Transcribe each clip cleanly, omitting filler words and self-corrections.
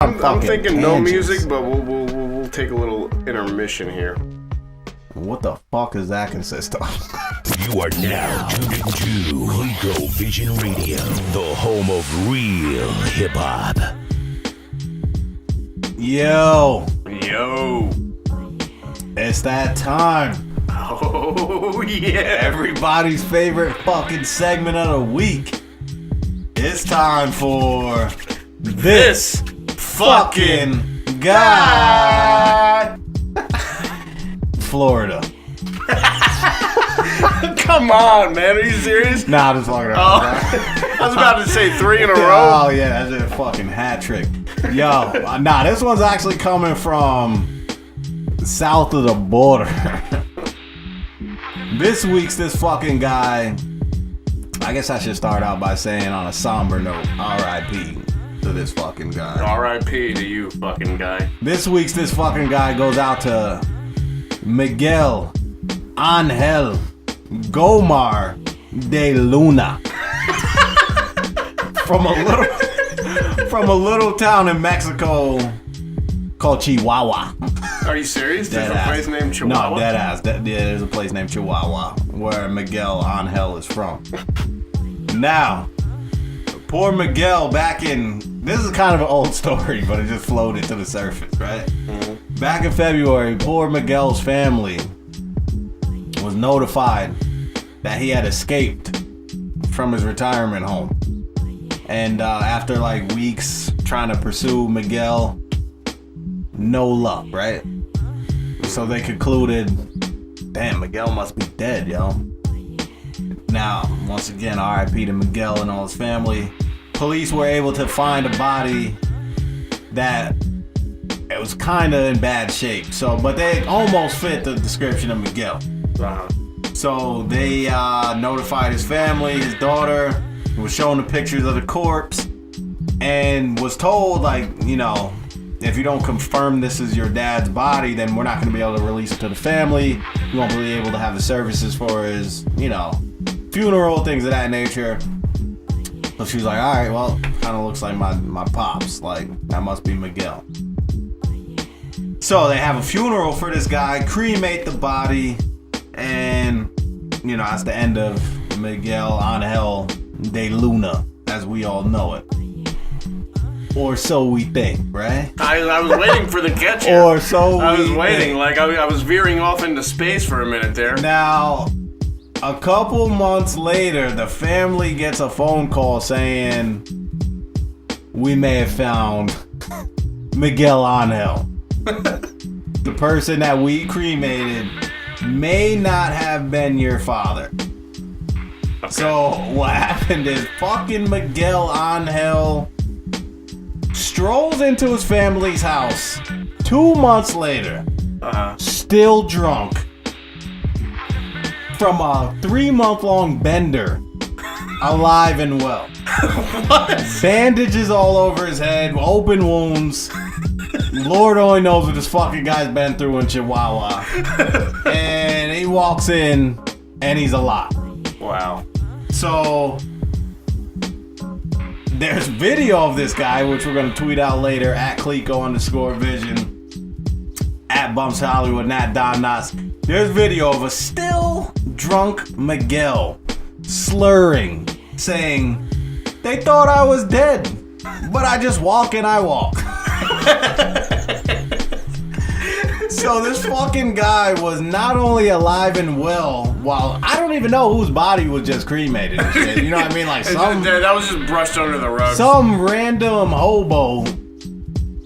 I'm thinking no music, but we'll take a little intermission here. What the fuck does that consist of? You are now tuned into Rico Vision Radio, the home of real hip hop. Yo, it's that time. Oh yeah, everybody's favorite fucking segment of the week. It's time for this fucking guy. Florida. Come on, man. Are you serious? Nah, I'm just fucking around. I was about to say 3 in a row. Oh, yeah, that's a fucking hat trick. Yo, nah, this one's actually coming from south of the border. This fucking guy, I guess I should start out by saying on a somber note, R.I.P. to this fucking guy. R.I.P. to you, fucking guy. This fucking guy goes out to Miguel Angel Gomar de Luna from a little town in Mexico called Chihuahua. Are you serious? There's a place named Chihuahua? No, dead ass. Yeah, there's a place named Chihuahua where Miguel Angel is from. Now, poor Miguel this is kind of an old story, but it just floated to the surface, right? Mm-hmm. Back in February, poor Miguel's family was notified that he had escaped from his retirement home. And after like weeks trying to pursue Miguel, no luck, right? So they concluded, damn, Miguel must be dead, yo. Now, once again, R.I.P. to Miguel and all his family. Police were able to find a body that it was kind of in bad shape. But they almost fit the description of Miguel. Wow. So they notified his family, his daughter, was shown the pictures of the corpse, and was told, like, you know, if you don't confirm this is your dad's body, then we're not going to be able to release it to the family. You won't be able to have the services for his, you know, funeral, things of that nature. So she was like, all right, well, kind of looks like my pops. Like, that must be Miguel. So they have a funeral for this guy, cremate the body, and, you know, that's the end of Miguel Angel de Luna, as we all know it. Or so we think, right? I was waiting for the catch here. Or so I was waiting. Like, I was veering off into space for a minute there. Now, a couple months later, the family gets a phone call saying, we may have found Miguel Angel. The person that we cremated may not have been your father. Okay. So what happened is fucking Miguel Angel strolls into his family's house 2 months later, still drunk, from a 3-month-long bender, alive and well. What? Bandages all over his head, open wounds. Lord only knows what this fucking guy's been through in Chihuahua. And he walks in, and he's alive. Wow. So, there's video of this guy, which we're going to tweet out later, at Clico_Vision, at Bumps Hollywood, and at Don Knotts. There's video of a still drunk Miguel slurring, saying, they thought I was dead, but I just walk and I walk. So this fucking guy was not only alive and well, while I don't even know whose body was just cremated and shit. You know what I mean? Like that was just brushed under the rug. Some random hobo,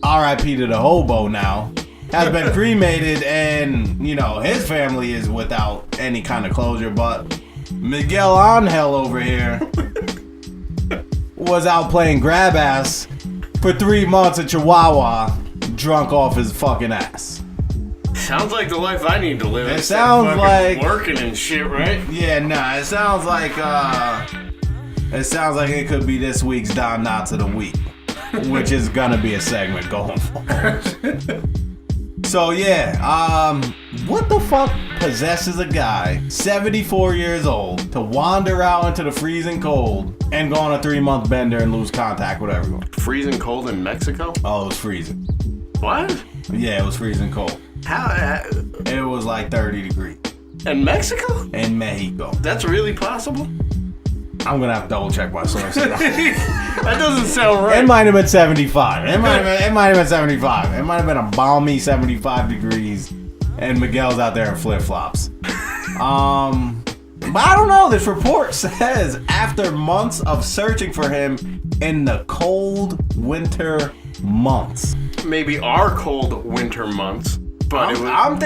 R.I.P. to the hobo now, has been cremated, and, you know, his family is without any kind of closure, but Miguel Angel over here was out playing grab ass for 3 months in Chihuahua, drunk off his fucking ass. Sounds like the life I need to live. It sounds like working and shit, right? Yeah, nah. It sounds like it could be this week's Don Knotts of the week, which is gonna be a segment going forward. So yeah, what the fuck possesses a guy 74 years old to wander out into the freezing cold and go on a 3-month bender and lose contact with everyone? Freezing cold in Mexico? Oh, it was freezing. What? Yeah, it was freezing cold. How? It was like 30 degrees In Mexico? in Mexico. That's really possible? I'm gonna have to double check my sources. That doesn't sound It right. might have been 75. It might have been 75. It might have been a balmy 75 degrees, and Miguel's out there in flip flops. But I don't know. This report says after months of searching for him in the cold winter months. Maybe our cold winter months, but it was. I'm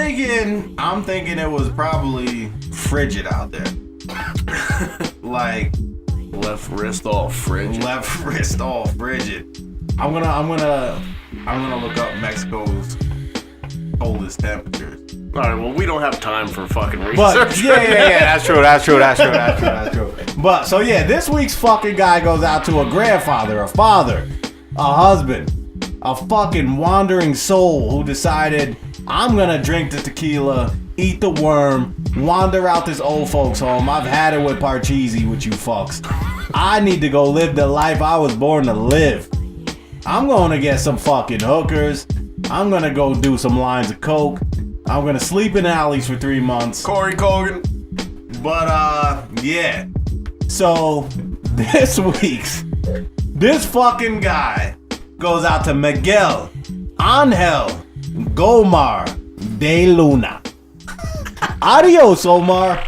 thinking it was probably frigid out there. Like Left wrist all frigid. left wrist all frigid. I'm gonna look up Mexico's coldest temperatures. All right, well, we don't have time for fucking research. But yeah, that's true. But so yeah, this week's fucking guy goes out to a grandfather, a father, a husband, a fucking wandering soul who decided, I'm gonna drink the tequila, eat the worm, wander out this old folks home. I've had it with Parcheesi with you fucks. I need to go live the life I was born to live. I'm gonna get some fucking hookers. I'm gonna go do some lines of coke. I'm gonna sleep in alleys for 3 months. Corey Colgan. But yeah. So this fucking guy goes out to Miguel Angel Gomar de Luna. Adios, Omar.